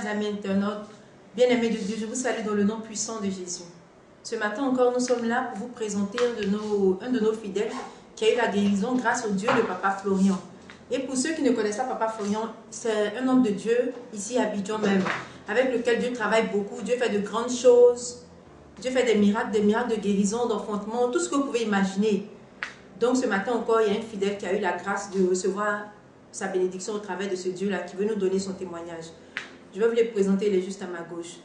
chers amis internautes, bien-aimés de Dieu, je vous salue dans le nom puissant de Jésus. Ce matin encore, nous sommes là pour vous présenter un de nos fidèles qui a eu la guérison grâce au Dieu de Papa Florian. Et pour ceux qui ne connaissent pas Papa Florian, c'est un homme de Dieu, ici à Abidjan même, avec lequel Dieu travaille beaucoup. Dieu fait de grandes choses. Dieu fait des miracles de guérison, d'enfantement, tout ce que vous pouvez imaginer. Donc ce matin encore, il y a un fidèle qui a eu la grâce de recevoir sa bénédiction au travers de ce Dieu-là qui veut nous donner son témoignage. Je vais vous les présenter, il est juste à ma gauche.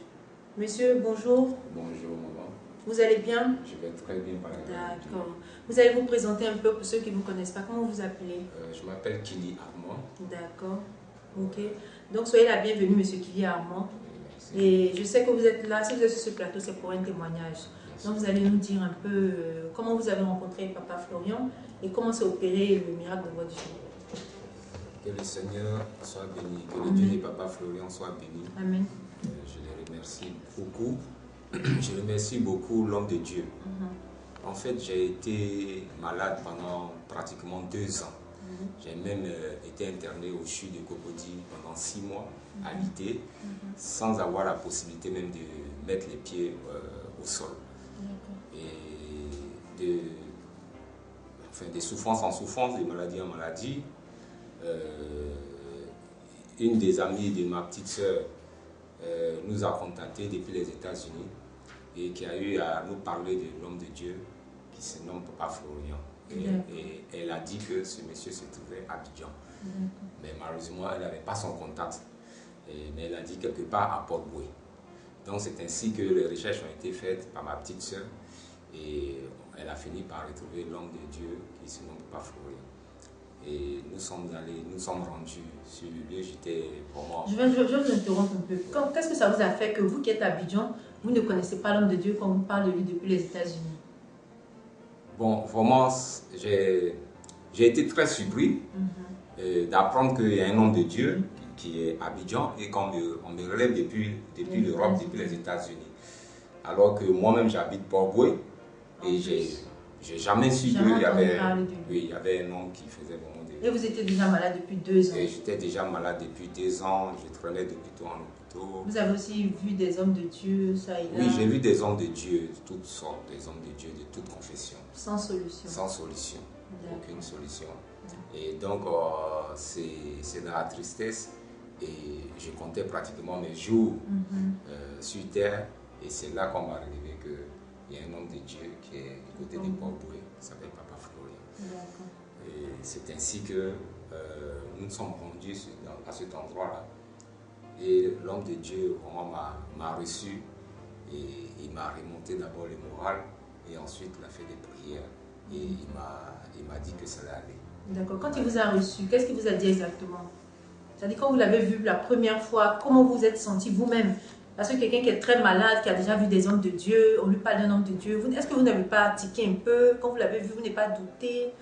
Monsieur, bonjour. Bonjour, maman. Vous allez bien? Je vais très bien par la grâce de Dieu. D'accord. Vous allez vous présenter un peu pour ceux qui ne vous connaissent pas. Comment vous appelez? Je m'appelle Kili Armand. D'accord. Ok. Donc soyez la bienvenue, monsieur Kili Armand. Merci. Et je sais que vous êtes là, si vous êtes sur ce plateau, c'est pour un témoignage. Merci. Donc vous allez nous dire un peu comment vous avez rencontré Papa Florian et comment s'est opéré le miracle de votre vie. Que le Seigneur soit béni, que le Dieu de Papa Florian soit béni. Amen. Je le remercie beaucoup. Je remercie beaucoup l'homme de Dieu. En fait, j'ai été malade pendant pratiquement 2 ans. J'ai même été interné au CHU de Cocody pendant 6 mois à l'IT, sans avoir la possibilité même de mettre les pieds au sol. Et de souffrance en souffrance, de maladie en maladie. Une des amies de ma petite soeur nous a contactés depuis les États-Unis et qui a eu à nous parler de l'homme de Dieu qui se nomme Papa Florian. Et elle a dit que ce monsieur se trouvait à Abidjan. Mais malheureusement, elle n'avait pas son contact. Mais elle a dit quelque part à Port-Boué. Donc c'est ainsi que les recherches ont été faites par ma petite soeur et elle a fini par retrouver l'homme de Dieu qui se nomme Papa Florian. Et nous sommes rendus sur le lieu, j'étais vraiment... Je vais vous interrompre un peu. Qu'est-ce que ça vous a fait que vous qui êtes à Abidjan, vous ne connaissez pas l'homme de Dieu quand on parle de lui depuis les États-Unis? Bon, vraiment, j'ai été très surpris d'apprendre qu'il y a un homme de Dieu qui est à Abidjan et qu'on me relève depuis l'Europe, depuis les États-Unis. Alors que moi-même j'habite Port-Boué et j'ai jamais su qu'il y avait un homme qui faisait vraiment des... Et vous étiez déjà malade depuis 2 ans? Et j'étais déjà malade depuis 2 ans, je traînais d'hôpitaux en hôpitaux. Vous avez aussi vu des hommes de Dieu, ça et là? Oui, j'ai vu des hommes de Dieu de toutes sortes, des hommes de Dieu de toutes confessions. Sans solution? Sans solution, aucune solution. Et donc, c'est dans la tristesse et je comptais pratiquement mes jours sur terre et c'est là qu'on m'a révélé qu'il y a un homme de Dieu qui est du côté de Port-Boué, qui s'appelle Papa Florian. Et c'est ainsi que nous sommes rendus à cet endroit-là. Et l'homme de Dieu vraiment m'a reçu et il m'a remonté d'abord le moral et ensuite il a fait des prières et il m'a dit que ça allait aller. D'accord. Quand il vous a reçu, qu'est-ce qu'il vous a dit exactement? C'est-à-dire quand vous l'avez vu la première fois, comment vous êtes senti vous-même? Parce que quelqu'un qui est très malade, qui a déjà vu des hommes de Dieu, on lui parle d'un homme de Dieu, est-ce que vous n'avez pas tiqué un peu? Quand vous l'avez vu, vous n'avez pas douté?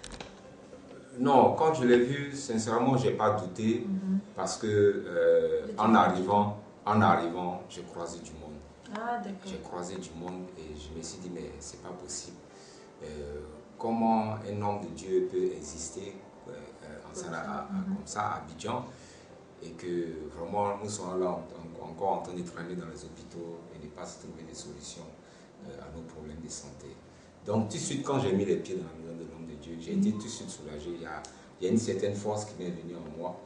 Non, quand je l'ai vu, sincèrement, je n'ai pas douté parce que en arrivant, j'ai croisé du monde. Ah, d'accord. J'ai croisé du monde et je me suis dit, mais c'est pas possible. Comment un homme de Dieu peut exister comme ça à Abidjan et que vraiment nous sommes là encore en train de traîner dans les hôpitaux et ne pas se trouver des solutions à nos problèmes de santé. Donc tout de suite quand j'ai mis les pieds dans la maison de l'homme de Dieu, j'ai été tout de suite soulagé. Il y a une certaine force qui m'est venue en moi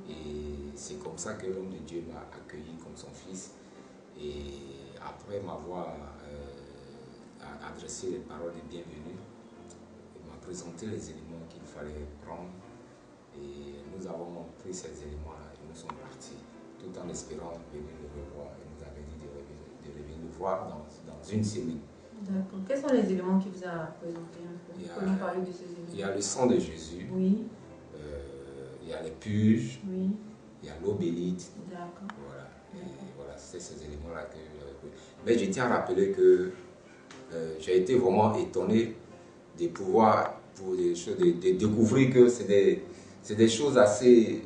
et c'est comme ça que l'homme de Dieu m'a accueilli comme son fils. Et après m'avoir adressé les paroles de bienvenue, il m'a présenté les éléments qu'il fallait prendre et nous avons pris ces éléments-là et nous sommes partis tout en espérant venir le revoir. Il nous avait dit de revenir le voir dans une semaine. D'accord. Quels sont les éléments qu'il vous a présentés un peu? Comment parler de ces éléments? Il y a le sang de Jésus, oui. Il y a les purges, oui. il y a l'eau bénite. D'accord. Voilà. Et voilà, c'est ces éléments-là que j'avais pris. Mais je tiens à rappeler que j'ai été vraiment étonné de pouvoir, de découvrir que c'est des choses assez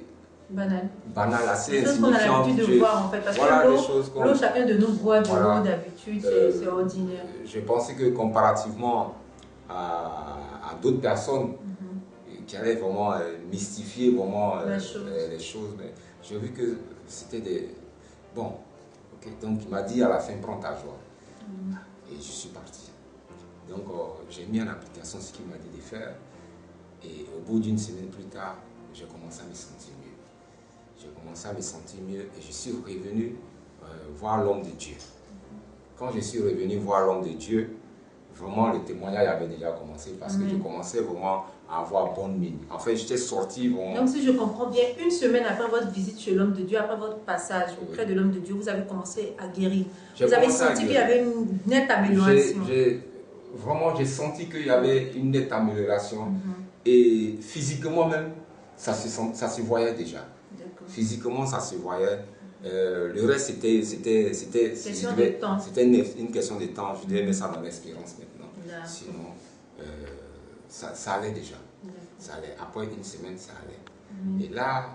banales, assez insignifiantes. Des choses qu'on a l'habitude de voir en fait. Parce voilà, que l'eau, chacun de nous boit de l'eau d'habitude, c'est ordinaire. Je pensais que comparativement à d'autres personnes qui allaient vraiment mystifier vraiment les choses, mais j'ai vu que c'était Bon, ok, donc il m'a dit à la fin, prends ta joie. Et je suis parti. Donc j'ai mis en application ce qu'il m'a dit de faire. Et au bout d'une semaine plus tard, j'ai commencé à me sentir mieux. J'ai commencé à me sentir mieux et je suis revenu voir l'homme de Dieu. Quand je suis revenu voir l'homme de Dieu, vraiment le témoignage avait déjà commencé parce que je commençais vraiment à avoir bonne mine. En fait, j'étais sorti vraiment... Donc si je comprends bien, une semaine après votre visite chez l'homme de Dieu, après votre passage auprès de l'homme de Dieu, vous avez commencé à guérir. Vous avez senti qu'il y avait une nette amélioration. Vraiment, j'ai senti qu'il y avait une nette amélioration. Et physiquement même, ça se voyait déjà. Physiquement, ça se voyait. Le reste, c'était une question de temps. Je devais mettre ça dans l'espérance maintenant. Sinon, ça allait déjà. Ça allait. Après une semaine, ça allait. Et là,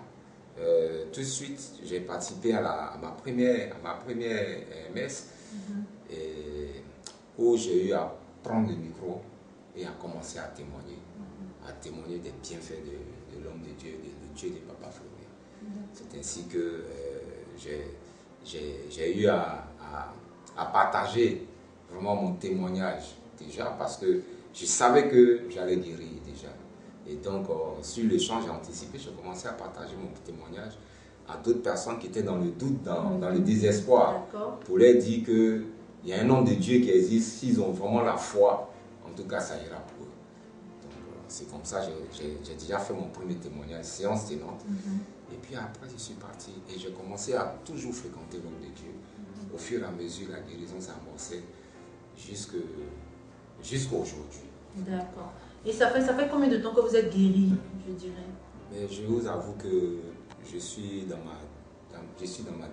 tout de suite, j'ai participé à ma première messe où j'ai eu à prendre le micro et à commencer à témoigner des bienfaits de l'homme de Dieu, du Dieu de Papa Florian. C'est ainsi que j'ai eu à partager vraiment mon témoignage déjà parce que je savais que j'allais guérir déjà. Et donc, sur l'échange anticipé, j'ai commencé à partager mon témoignage à d'autres personnes qui étaient dans le doute, dans le désespoir, pour leur dire qu'il y a un homme de Dieu qui existe, s'ils ont vraiment la foi, en tout cas, ça ira pour eux. Donc, c'est comme ça que j'ai déjà fait mon premier témoignage, séance tenante. Et puis après, je suis parti et j'ai commencé à toujours fréquenter l'homme de Dieu. Au fur et à mesure, la guérison s'amorçait jusqu'à aujourd'hui. D'accord. Et ça fait combien de temps que vous êtes guéri, je dirais? Mais je vous avoue que je suis dans ma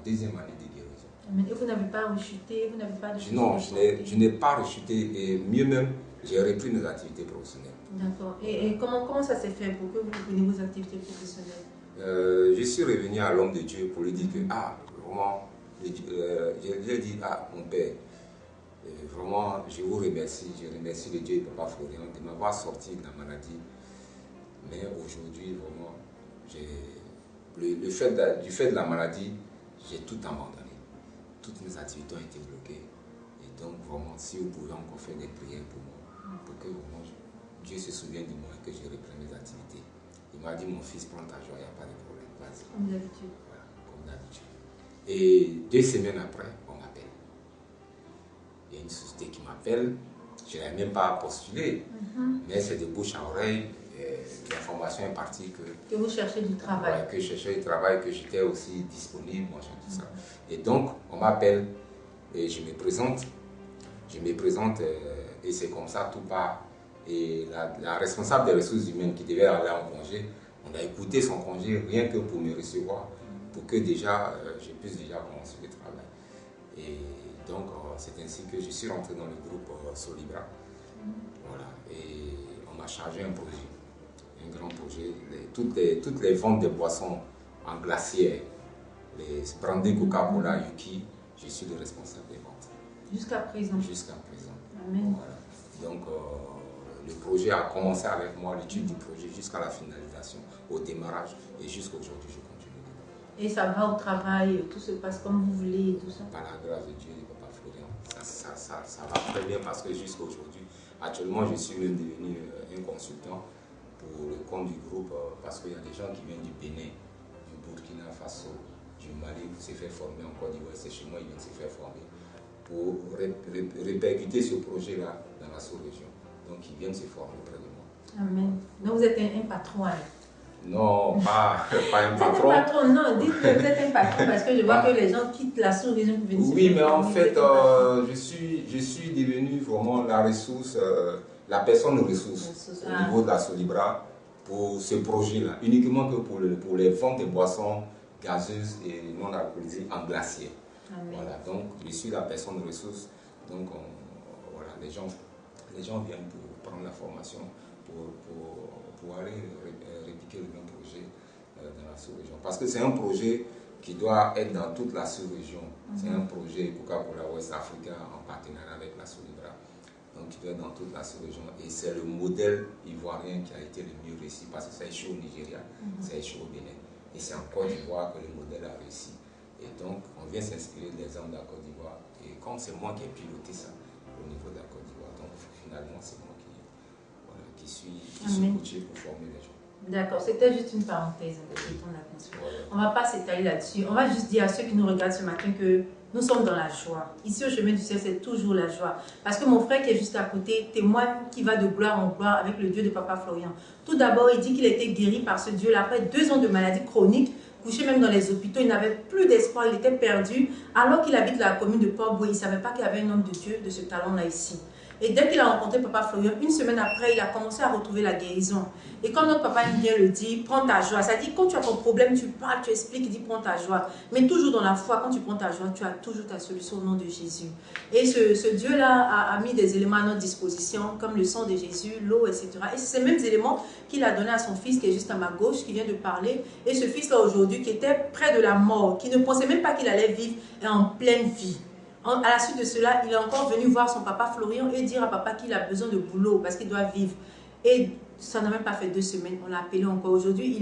deuxième année de guérison. Et vous n'avez pas rechuté, vous n'avez pas de... Non, je n'ai pas rechuté et mieux même, j'ai repris mes activités professionnelles. D'accord. Et comment ça s'est fait pour que vous repreniez vos activités professionnelles? Je suis revenu à l'homme de Dieu pour lui dire que, vraiment, je lui ai dit, mon père, vraiment, je vous remercie, je remercie le Dieu de Papa Florian de m'avoir sorti de la maladie. Mais aujourd'hui, vraiment, du fait de la maladie, j'ai tout abandonné. Toutes mes activités ont été bloquées. Et donc, vraiment, si vous pouvez encore faire des prières pour moi, pour que vraiment Dieu se souvienne de moi et que je reprenne mes activités. Il m'a dit, mon fils, prends ta joie, il n'y a pas de problème. Vas-y. Comme d'habitude. Voilà, comme d'habitude. Et 2 semaines après, on m'appelle. Il y a une société qui m'appelle. Je n'avais même pas postulé. Mais c'est de bouche à oreille. L'information est partie que vous cherchez du travail. Ouais, que je cherchais du travail, que j'étais aussi disponible, machin, tout ça. Et donc, on m'appelle et je me présente. Et c'est comme ça, tout part. Et la responsable des ressources humaines qui devait aller en congé, on a écouté son congé rien que pour me recevoir, pour que déjà je puisse déjà commencer le travail. Et donc, c'est ainsi que je suis rentré dans le groupe Solibra. Voilà. Et on m'a chargé un projet. Un grand projet, toutes les ventes de boissons en glacière, les brandy, Coca-Cola, Yuki, je suis le responsable des ventes. Jusqu'à présent. Jusqu'à présent. Amen. Voilà. Donc, le projet a commencé avec moi, l'étude du projet jusqu'à la finalisation, au démarrage, et jusqu'à aujourd'hui, je continue. Et ça va au travail, tout se passe comme vous voulez et tout ça? Par la grâce de Dieu et de Papa Florian, ça va très bien parce que jusqu'à aujourd'hui, actuellement, je suis même devenu un consultant pour le compte du groupe parce qu'il y a des gens qui viennent du Bénin, du Burkina Faso, du Mali pour se faire former en Côte d'Ivoire. C'est chez moi, ils viennent se faire former pour répercuter ce projet-là dans la sous-région. Donc ils viennent se former près de moi. Amen. Donc vous êtes un patron. Non, pas un patron. Vous êtes un patron, non, dites que vous êtes un patron parce que je vois que les gens quittent la sous-région pour venir. Oui, mais en fait, je suis devenu vraiment la ressource, la personne ressource au niveau de la Solibra pour ce projet-là, uniquement que pour les ventes de boissons gazeuses et non alcoolisées en glacier. Voilà, donc je suis la personne ressource. Donc voilà, les gens viennent pour prendre la formation, pour aller répliquer le même projet dans la sous-région. Parce que c'est un projet qui doit être dans toute la sous-région. C'est un projet Coca-Cola West Africa en partenariat avec la Solibra. Donc il doit être dans toute la sous-région. Et c'est le modèle ivoirien qui a été le mieux réussi parce que ça a échoué au Nigeria, ça a échoué au Bénin. Et c'est en Côte d'Ivoire que le modèle a réussi. Et donc, on vient s'inspirer des hommes de la Côte d'Ivoire. Et comme c'est moi qui ai piloté ça au niveau de la Côte d'Ivoire, donc finalement, c'est moi qui suis coaché pour former les gens. D'accord, c'était juste une parenthèse avec ton attention. On ne va pas s'étaler là-dessus. On va juste dire à ceux qui nous regardent ce matin que nous sommes dans la joie. Ici au chemin du ciel, c'est toujours la joie. Parce que mon frère qui est juste à côté témoigne qu'il va de gloire en gloire avec le Dieu de Papa Florian. Tout d'abord, il dit qu'il a été guéri par ce Dieu-là après 2 ans de maladie chronique. Couché même dans les hôpitaux, il n'avait plus d'espoir, il était perdu. Alors qu'il habite la commune de Port-Boué, il ne savait pas qu'il y avait un homme de Dieu de ce talent-là ici. Et dès qu'il a rencontré Papa Florian, 1 semaine après, il a commencé à retrouver la guérison. Et quand notre papa vient le dit, prends ta joie. Ça dit, quand tu as ton problème, tu parles, tu expliques, il dit, prends ta joie. Mais toujours dans la foi, quand tu prends ta joie, tu as toujours ta solution au nom de Jésus. Et ce Dieu-là a mis des éléments à notre disposition, comme le sang de Jésus, l'eau, etc. Et c'est ces mêmes éléments qu'il a donné à son fils, qui est juste à ma gauche, qui vient de parler. Et ce fils-là, aujourd'hui, qui était près de la mort, qui ne pensait même pas qu'il allait vivre, est en pleine vie. À la suite de cela, il est encore venu voir son papa Florian et dire à papa qu'il a besoin de boulot parce qu'il doit vivre. Et ça n'a même pas fait 2 semaines, on l'a appelé encore aujourd'hui.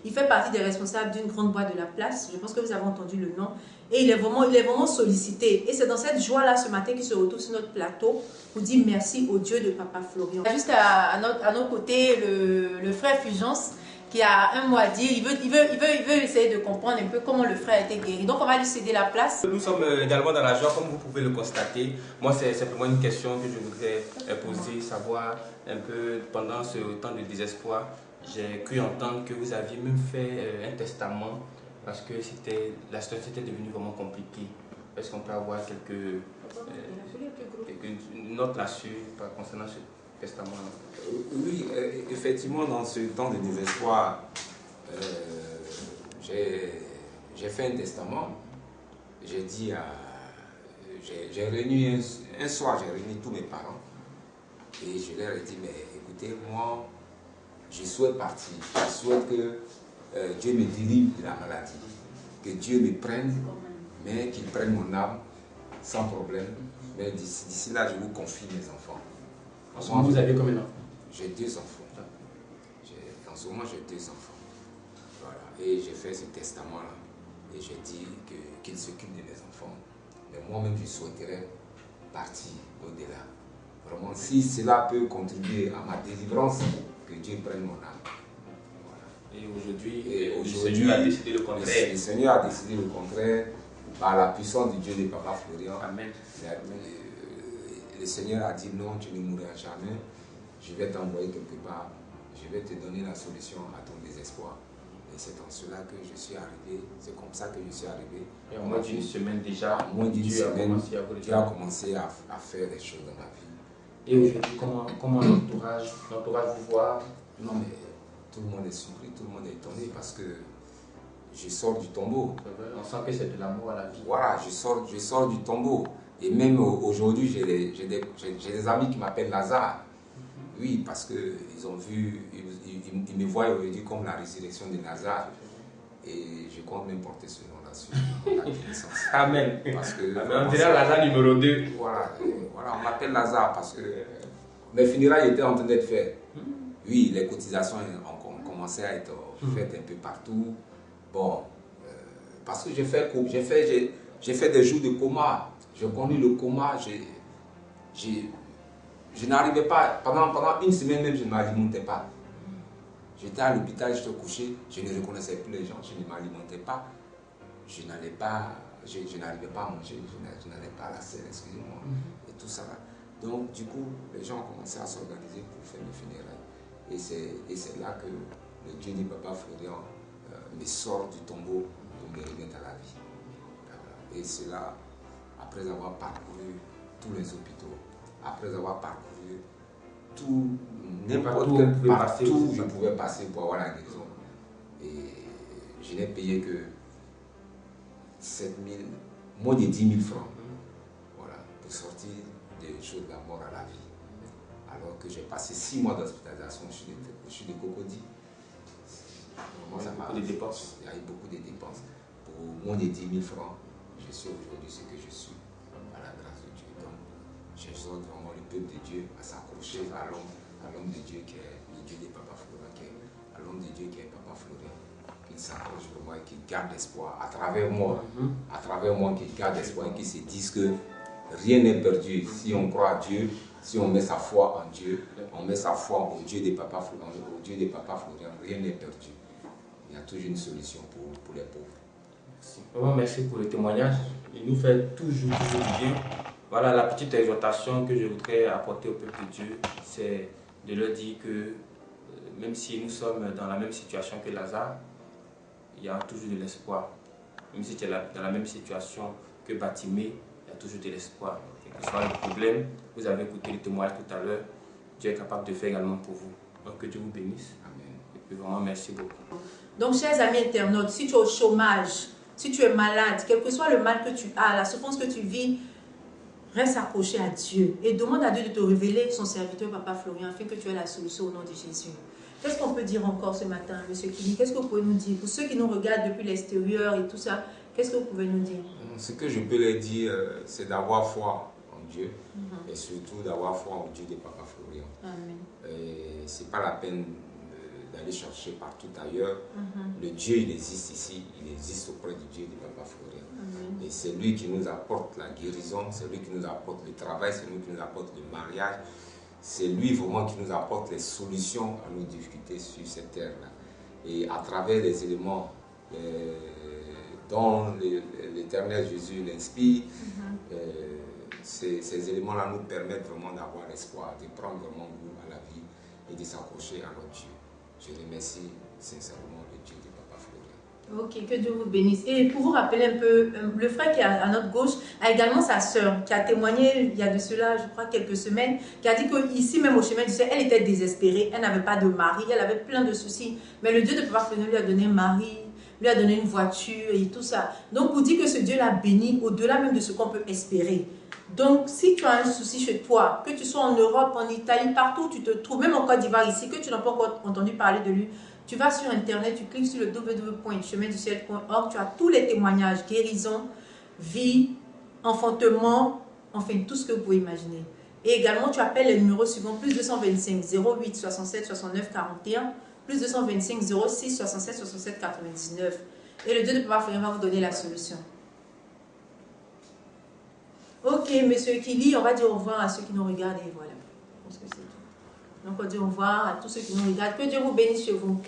Il fait partie des responsables d'une grande boîte de la place. Je pense que vous avez entendu le nom. Et il est vraiment sollicité. Et c'est dans cette joie-là ce matin qu'il se retrouve sur notre plateau pour dire merci au Dieu de papa Florian. Juste à nos côtés, le frère Fulgence, qui a 1 mois à dire, il veut essayer de comprendre un peu comment le frère a été guéri. Donc on va lui céder la place. Nous sommes également dans la joie, comme vous pouvez le constater. Moi, c'est simplement une question que je voudrais poser, savoir un peu, pendant ce temps de désespoir, j'ai cru entendre que vous aviez même fait un testament parce que la situation était devenue vraiment compliquée. Est-ce qu'on peut avoir quelques notes là-dessus concernant ce testament? Oui, effectivement, dans ce temps de désespoir, j'ai fait un testament. J'ai dit j'ai réuni un soir, j'ai réuni tous mes parents et je leur ai dit, mais écoutez, moi, je souhaite partir. Je souhaite que Dieu me délivre de la maladie, que Dieu me prenne, mais qu'il prenne mon âme sans problème. Mais d'ici là, je vous confie mes enfants. En ce moment, vous avez combien d'enfants? J'ai 2 enfants. En ce moment, j'ai 2 enfants. Voilà. Et j'ai fait ce testament-là. Et j'ai dit qu'il s'occupe de mes enfants. Mais moi-même, je souhaiterais partir au-delà. Vraiment, si cela peut contribuer à ma délivrance, que Dieu prenne mon âme. Voilà. Et aujourd'hui, le Seigneur a décidé le contraire. Le Seigneur a décidé le contraire par la puissance du Dieu de Papa Florian. Amen. Le Seigneur a dit non, tu ne mourras jamais. Je vais t'envoyer quelque part. Je vais te donner la solution à ton désespoir. Et c'est en cela que je suis arrivé. C'est comme ça que je suis arrivé. Et en moins d'une semaine déjà, Dieu a commencé à faire des choses dans ma vie. Et aujourd'hui, comment l'entourage vous voit? Non, mais tout le monde est surpris, tout le monde est étonné parce que je sors du tombeau. On sent que c'est de l'amour à la vie. Voilà, je sors du tombeau. Et même aujourd'hui, j'ai des amis qui m'appellent Lazare. Oui, parce qu'ils ont vu, ils me voient aujourd'hui comme la résurrection de Lazare. Et je compte même porter ce nom-là sur la connaissance. Amen. Parce que, on dirait Lazare numéro 2. Voilà, on m'appelle Lazare parce que mes funérailles étaient en train d'être faites. Oui, les cotisations ont commencé à être faites un peu partout. Bon, parce que j'ai fait des jours de coma. J'ai connu le coma. Je n'arrivais pas, pendant 1 semaine même, je ne m'alimentais pas. J'étais à l'hôpital, j'étais couché, je ne reconnaissais plus les gens, je ne m'alimentais pas. Je n'arrivais pas à manger, je n'allais pas à la selle, excusez-moi, et tout ça. Donc, du coup, les gens ont commencé à s'organiser pour faire mes funérailles. Et c'est là que le Dieu de Papa Florian me sort du tombeau pour me remettre à la vie. Et c'est là, après avoir parcouru tous les hôpitaux, après avoir parcouru n'importe quel partout je pouvais passer pour avoir la guérison. Et je n'ai payé que 7 000, moins de 10 000 francs, voilà, pour sortir des choses de la mort à la vie. Alors que j'ai passé 6 mois d'hospitalisation, je suis de Cocody. Il y a beaucoup de dépenses. Il y a eu beaucoup de dépenses. Pour moins de 10 000 francs, je suis aujourd'hui ce que je suis, à la grâce de Dieu. Donc, j'exhorte vraiment le peuple de Dieu à s'accrocher à l'homme de Dieu qui est le Dieu de Papa Florian, à l'homme de Dieu qui est Papa Florian, qu'il s'accroche vraiment espoir et qui gardent espoir à travers moi, qui gardent espoir et qui se disent que rien n'est perdu. Si on croit à Dieu, si on met sa foi en Dieu, on met sa foi au Dieu des papas Florian, rien n'est perdu. Il y a toujours une solution pour les pauvres. Merci. Vraiment, merci pour le témoignage. Il nous fait toujours du bien. Voilà la petite exhortation que je voudrais apporter au peuple de Dieu, c'est de leur dire que même si nous sommes dans la même situation que Lazare, il y a toujours de l'espoir. Même si tu es dans la même situation que Batimée, il y a toujours de l'espoir. Quel que soit le problème, vous avez écouté le témoignage tout à l'heure, Dieu est capable de faire également pour vous. Donc que Dieu vous bénisse. Amen. Et puis vraiment, merci beaucoup. Donc, chers amis internautes, si tu es au chômage, si tu es malade, quel que soit le mal que tu as, la souffrance que tu vis, reste accroché à Dieu et demande à Dieu de te révéler son serviteur Papa Florian afin que tu aies la solution au nom de Jésus. Qu'est-ce qu'on peut dire encore ce matin, Monsieur Kili? Qu'est-ce que vous pouvez nous dire? Pour ceux qui nous regardent depuis l'extérieur et tout ça, qu'est-ce que vous pouvez nous dire? Ce que je peux leur dire, c'est d'avoir foi en Dieu et surtout d'avoir foi au Dieu de Papa Florian. Amen. Ce n'est pas la peine d'aller chercher partout ailleurs. Le Dieu, il existe ici, il existe auprès du Dieu de Papa Florian. Et c'est lui qui nous apporte la guérison, c'est lui qui nous apporte le travail, c'est lui qui nous apporte le mariage. C'est lui vraiment qui nous apporte les solutions à nos difficultés sur cette terre-là. Et à travers les éléments dont l'Éternel Jésus l'inspire, ces éléments-là nous permettent vraiment d'avoir l'espoir, de prendre vraiment goût à la vie et de s'accrocher à notre Dieu. Je remercie sincèrement le Dieu de Papa Florian. Ok, que Dieu vous bénisse. Et pour vous rappeler un peu, le frère qui est à notre gauche a également sa sœur qui a témoigné il y a de cela, je crois, quelques semaines, qui a dit qu'ici même au chemin du ciel, elle était désespérée, elle n'avait pas de mari, elle avait plein de soucis. Mais le Dieu de Papa Florian lui a donné un mari, lui a donné une voiture et tout ça. Donc pour dire que ce Dieu l'a béni au-delà même de ce qu'on peut espérer. Donc si tu as un souci chez toi, que tu sois en Europe, en Italie, partout où tu te trouves, même en Côte d'Ivoire ici, que tu n'as pas encore entendu parler de lui, tu vas sur internet, tu cliques sur le www.cheminduciel.org, tu as tous les témoignages, guérison, vie, enfantement, enfin tout ce que vous pouvez imaginer. Et également tu appelles les numéros suivants, plus 225 08 67 69 41, plus 225 06 67 67 99. Et le Dieu de Papa Florian va vous donner la solution. Ok, Monsieur Kili, on va dire au revoir à ceux qui nous regardent et voilà. Je pense que c'est tout. Donc on dit au revoir à tous ceux qui nous regardent. Que Dieu vous bénisse chez vous. Amen.